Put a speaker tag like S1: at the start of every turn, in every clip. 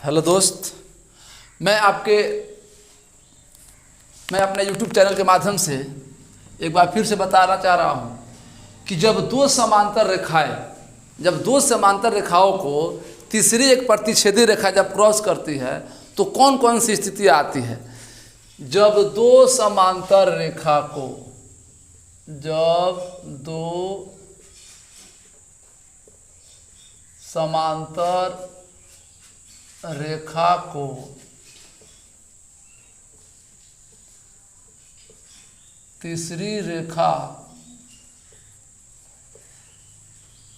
S1: Hello दोस्त, मैं अपने YouTube चैनल के माध्यम से एक बार फिर से बताना चाह रहा हूँ कि जब दो समांतर रेखाओं को तीसरी एक प्रतिच्छेदी रेखा जब क्रॉस करती है तो कौन कौन सी स्थितियाँ आती है। जब दो समांतर रेखा को तीसरी रेखा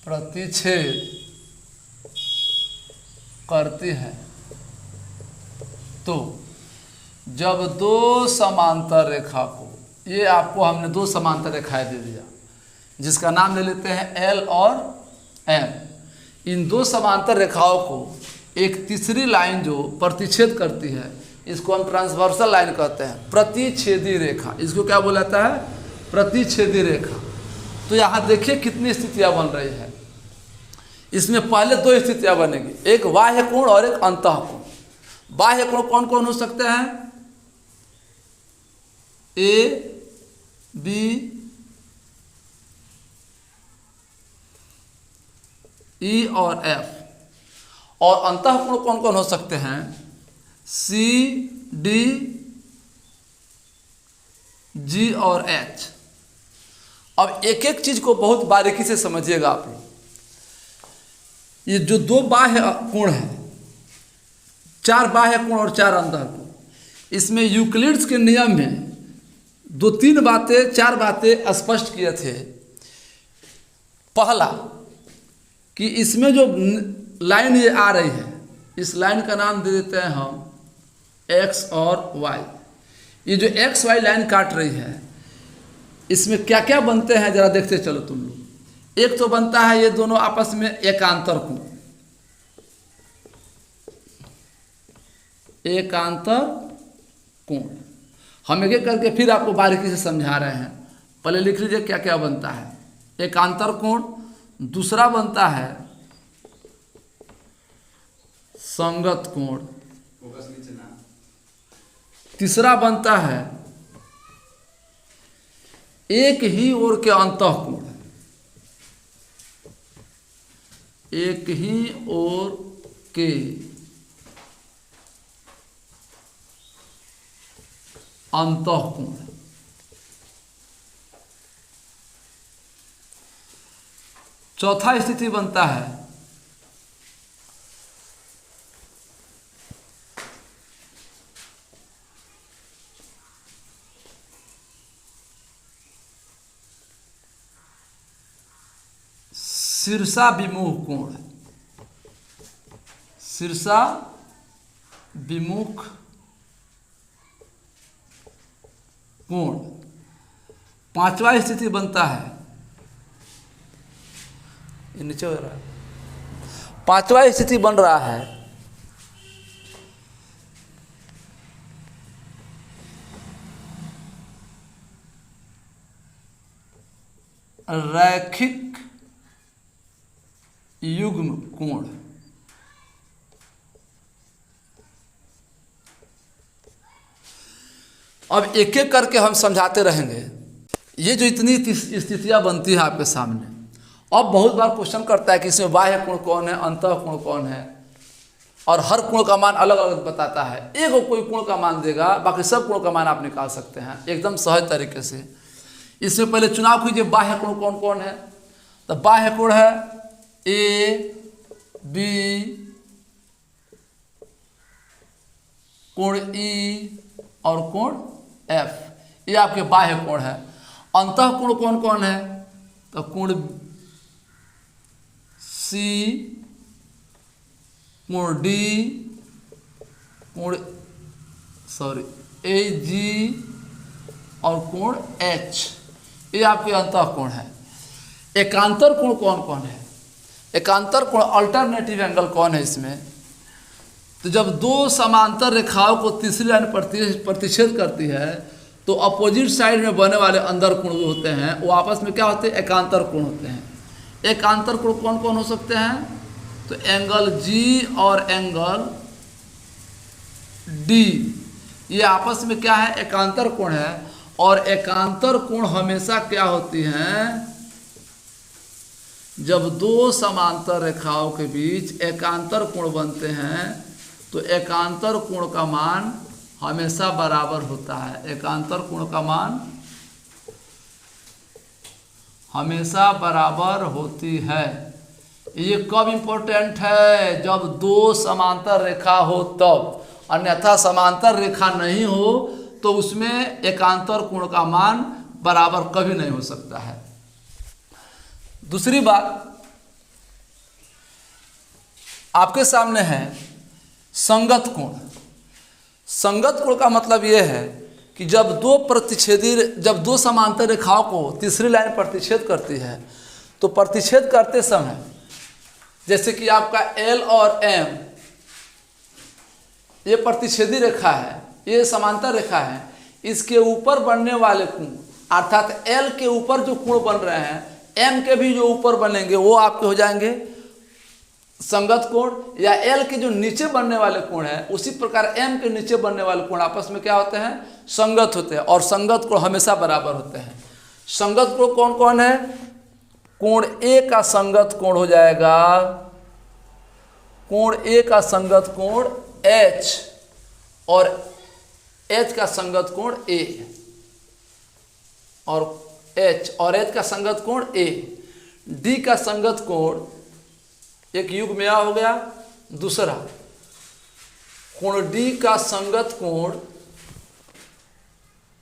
S1: प्रतिच्छेद करती है तो जब दो समांतर रेखा को, ये आपको हमने दो समांतर रेखाएं दे दिया जिसका नाम ले लेते हैं L और M। इन दो समांतर रेखाओं को एक तीसरी लाइन जो प्रतिच्छेद करती है इसको हम ट्रांसवर्सल लाइन कहते हैं, प्रतिच्छेदी रेखा। इसको क्या बोला जाता है? प्रतिच्छेदी रेखा। तो यहाँ देखिए कितनी स्थितियाँ बन रही है। इसमें पहले दो स्थितियाँ बनेगी, एक बाह्य कोण और एक अंतः कोण। बाह्य कोण कौन कौन हो सकते हैं? ए, बी, ई और एफ। और अंतः कोण कौन कौन हो सकते हैं? सी, डी, जी और एच। अब एक एक चीज को बहुत बारीकी से समझिएगा आप लोग। ये जो दो बाह्य कोण हैं, चार बाह्य कोण और चार अंतः कोण, इसमें यूक्लिड्स के नियम में चार बातें स्पष्ट किए थे। पहला कि इसमें जो लाइन ये आ रही है, इस लाइन का नाम दे देते हैं हम x और y। ये जो x y लाइन काट रही है इसमें क्या क्या बनते हैं जरा देखते चलो तुम लोग। एक तो बनता है ये दोनों आपस में एकांतर कोण, हम एक एक करके फिर आपको बारीकी से समझा रहे हैं। पहले लिख लीजिए क्या क्या बनता है। एकांतर कोण, दूसरा बनता है संगत कोण, तीसरा बनता है एक ही ओर के अंतः कोण, एक ही ओर के अंतः कोण। चौथा स्थिति बनता है शीर्षाभिमुख कोण, शीर्षाभिमुख कोण। पांचवा स्थिति बनता है, ये नीचे हो रहा है, पांचवा स्थिति बन रहा है रैखिक युग्म कोण। अब एक एक करके हम समझाते रहेंगे। ये जो इतनी स्थितियां बनती है आपके सामने, अब बहुत बार क्वेश्चन करता है कि इसमें बाह्य कोण कौन है, अंतः कोण कौन है, और हर कोण का मान अलग अलग बताता है। एक कोई कोण का मान देगा, बाकी सब कोण का मान आप निकाल सकते हैं एकदम सहज तरीके से। इसमें पहले चुनाव कीजिए बाह्य कोण कौन कौन है। तो बाह्य कोण है ए, बी, कोण ई और कोण एफ। ये आपके बाह्य कोण है। अंतः कोण कौन कौन है? तो कोण सी, कोण डी, ए जी और कोण एच। ये आपके अंतः कोण है। एकांतर कोण कौन कौन है? एकांतर कोण अल्टरनेटिव एंगल कौन है इसमें? तो जब दो समांतर रेखाओं को तीसरी लाइन प्रतिच्छेद करती है तो अपोजिट साइड में बने वाले अंदर कोण जो होते हैं वो आपस में क्या होते हैं? एकांतर कोण होते हैं। एकांतर कोण कौन कौन हो सकते हैं? तो एंगल जी और एंगल डी, ये आपस में क्या है, एकांतर कोण है। और एकांतर कोण हमेशा क्या होती हैं, जब दो समांतर रेखाओं के बीच एकांतर कोण बनते हैं तो एकांतर कोण का मान हमेशा बराबर होता है। एकांतर कोण का मान हमेशा बराबर होती है। ये कब इम्पोर्टेंट है, जब दो समांतर रेखा हो तब, अन्यथा समांतर रेखा नहीं हो तो उसमें एकांतर कोण का मान बराबर कभी नहीं हो सकता है। दूसरी बात आपके सामने है संगत कोण। संगत कोण का मतलब यह है कि जब दो समांतर रेखाओं को तीसरी लाइन प्रतिच्छेद करती है तो प्रतिच्छेद करते समय, जैसे कि आपका L और M ये प्रतिच्छेदी रेखा है, ये समांतर रेखा है, इसके ऊपर बनने वाले कोण अर्थात L के ऊपर जो कोण बन रहे हैं, M के भी जो ऊपर बनेंगे वो आपके हो जाएंगे संगत कोण, या L के जो नीचे बनने वाले कोण है उसी प्रकार M के नीचे बनने वाले कोण आपस में क्या होते हैं, संगत होते हैं। और संगत कोण हमेशा बराबर होते हैं। संगत कोण कौन कौन है, कोण A का संगत कोण हो जाएगा, कोण A का संगत कोण H, और H का संगत कोण A, और H का संगत कोण A। D का संगत कोण एक युग्म में हो गया। दूसरा कोण D का संगत कोण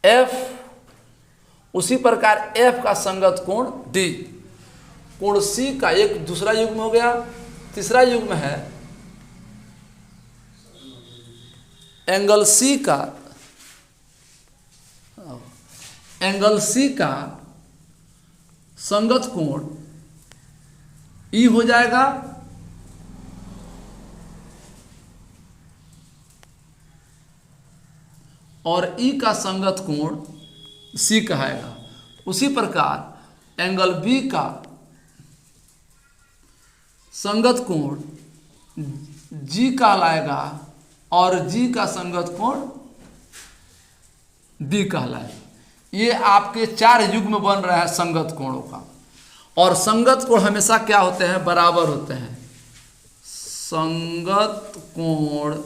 S1: F, उसी प्रकार F का संगत कोण D। कोण C का एक दूसरा युग्म हो गया। तीसरा युग्म है एंगल C का संगत कोण E हो जाएगा, और E का संगत कोण C कहेगा। उसी प्रकार एंगल B का संगत कोण G कहलाएगा, और G का संगत कोण D कहलाएगा। ये आपके चार युग्म बन रहा है संगत कोणों का। और संगत कोण हमेशा क्या होते हैं, बराबर होते हैं। संगत कोण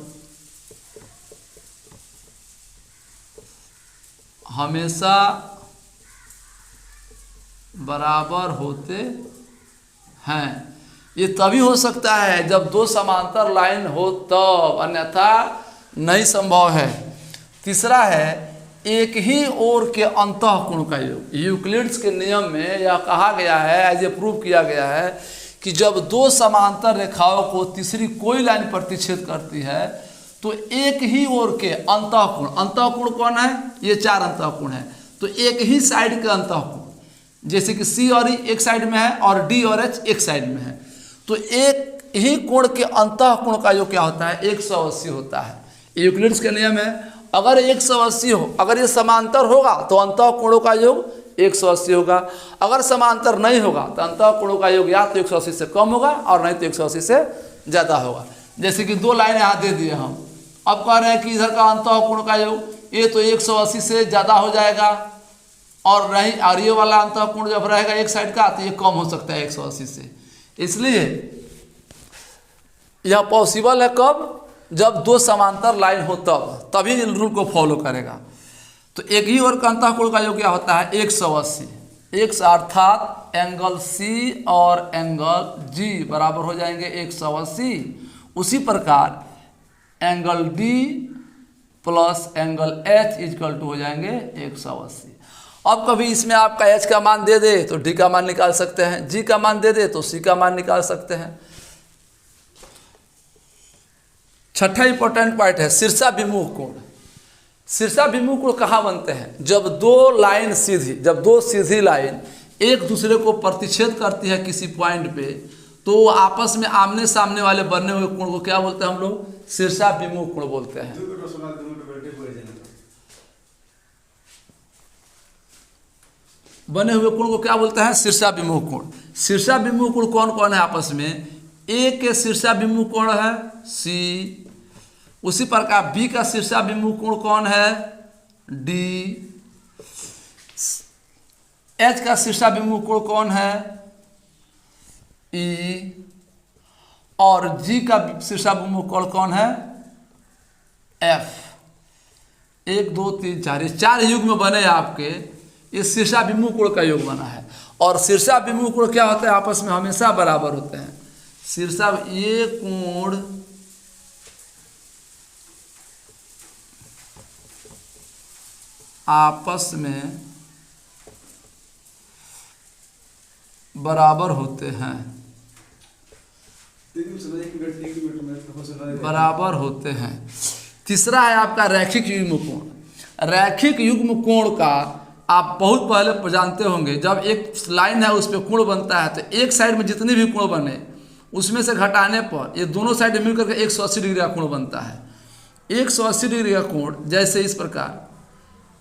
S1: हमेशा बराबर होते हैं। ये तभी हो सकता है जब दो समांतर लाइन हो तब, अन्यथा नहीं संभव है। तीसरा है एक ही ओर के अंतःकोण का योग। यूक्लिड्स के नियम में यह कहा गया है, एज ए प्रूव किया गया है कि जब दो समांतर रेखाओं को तीसरी कोई लाइन प्रतिच्छेद करती है तो एक ही ओर के अंतःकोण, अंतःकोण कौन है, ये चार अंतःकोण है, तो एक ही साइड के अंतःकोण, जैसे कि C और E एक साइड में है और D और H एक साइड में है, तो एक ही कोण के अंतःकोण का योग क्या होता है, 180 होता है। यूक्लिड्स के नियम है, अगर 180 हो, अगर ये समांतर होगा तो अंतःकोणों का योग 180 होगा, अगर समांतर नहीं होगा तो अंतःकोणों का योग या तो 180 से कम होगा और नहीं तो 180 से ज़्यादा होगा। जैसे कि दो लाइन यहाँ दे दिए हम, अब कह रहे हैं कि इधर का अंतःकोण का योग ये तो 180 से ज़्यादा हो जाएगा, और नहीं, और ये वाला अंतःकोण जब रहेगा एक साइड का तो ये कम हो सकता है 180 से। इसलिए यह पॉसिबल है कब, जब दो समांतर लाइन हो तब, तभी रूल को फॉलो करेगा। तो एक ही ओर का अंतःकोण का योग क्या होता है, 180, अर्थात एंगल C और एंगल G बराबर हो जाएंगे 180। उसी प्रकार angle D plus angle H equal to हो जाएंगे 180। अब कभी इसमें आपका H का मान दे दे तो D का मान निकाल सकते हैं, G का मान दे दे तो C का मान निकाल सकते हैं। छठा इंपॉर्टेंट पॉइंट है शीर्षाभिमुख कोण। शीर्षाभिमुख कोण कहाँ बनते हैं, जब दो सीधी लाइन एक दूसरे को प्रतिच्छेद करती है किसी पॉइंट पे, तो आपस में आमने सामने वाले बनने हुए कोण को क्या बोलते हैं हम लोग, शीर्षाभिमुख कोण बोलते हैं। बने हुए कोण को क्या बोलते हैं, शीर्षाभिमुख कोण। शीर्षाभिमुख कोण कौन कौन है आपस में, ए के शीर्षाभिमुख कोण है C, उसी प्रकार बी का शीर्षाभिमुख कोण कौन है, डी। एच का शीर्षाभिमुख कोण कौन है, ई। और जी का शीर्षाभिमुख कोण कौन है, एफ। 1 2 3 4 ये 4 युग्म बने आपके, इस शीर्षाभिमुख कोण का योग बना है। और शीर्षाभिमुख कोण क्या होता है, आपस में हमेशा बराबर होते हैं। शीर्षा ये कोण आपस में बराबर होते हैं, बराबर होते हैं। तीसरा है आपका रैखिक युग्म कोण। रैखिक युग्म कोण का आप बहुत पहले जानते होंगे, जब एक लाइन है उस पर कोण बनता है तो एक साइड में जितने भी कोण बने उसमें से घटाने पर ये दोनों साइड मिलकर के 180 डिग्री का कोण बनता है। 180 डिग्री का कोण जैसे इस प्रकार,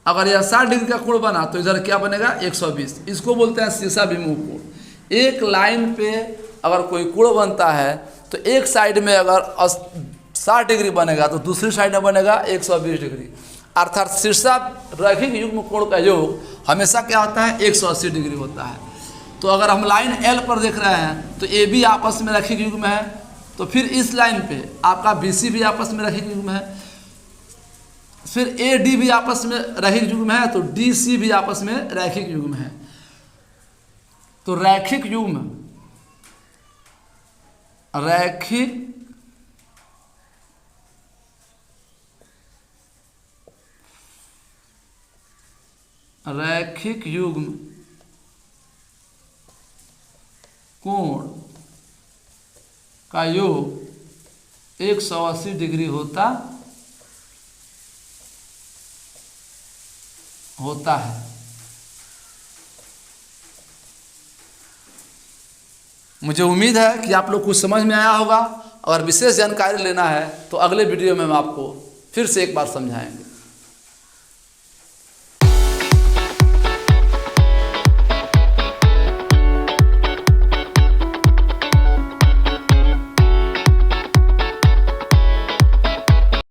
S1: अगर यह 60 डिग्री का कोण बना तो इधर क्या बनेगा, 120। इसको बोलते हैं शीर्षाभिमुख कोण। एक लाइन पे अगर कोई कोण बनता है तो एक साइड में अगर 60 डिग्री बनेगा तो दूसरी साइड में बनेगा 120 डिग्री। अर्थात शीर्षा रैखिक युग्म कोण का योग हमेशा क्या होता है, 180 डिग्री होता है। तो अगर हम लाइन एल पर देख रहे हैं तो ए बी आपस में रैखिक युग्म है, तो फिर इस लाइन पे आपका बी सी भी आपस में रैखिक युग्म है, फिर ए डी भी आपस में रैखिक युग्म है, तो डी सी भी आपस में रैखिक युग्म है। तो रैखिक युग्म, रैखिक युग्म कोण का योग 180 डिग्री होता है। मुझे उम्मीद है कि आप लोग कुछ समझ में आया होगा। अगर विशेष जानकारी लेना है तो अगले वीडियो में हम आपको फिर से एक बार समझाएंगे।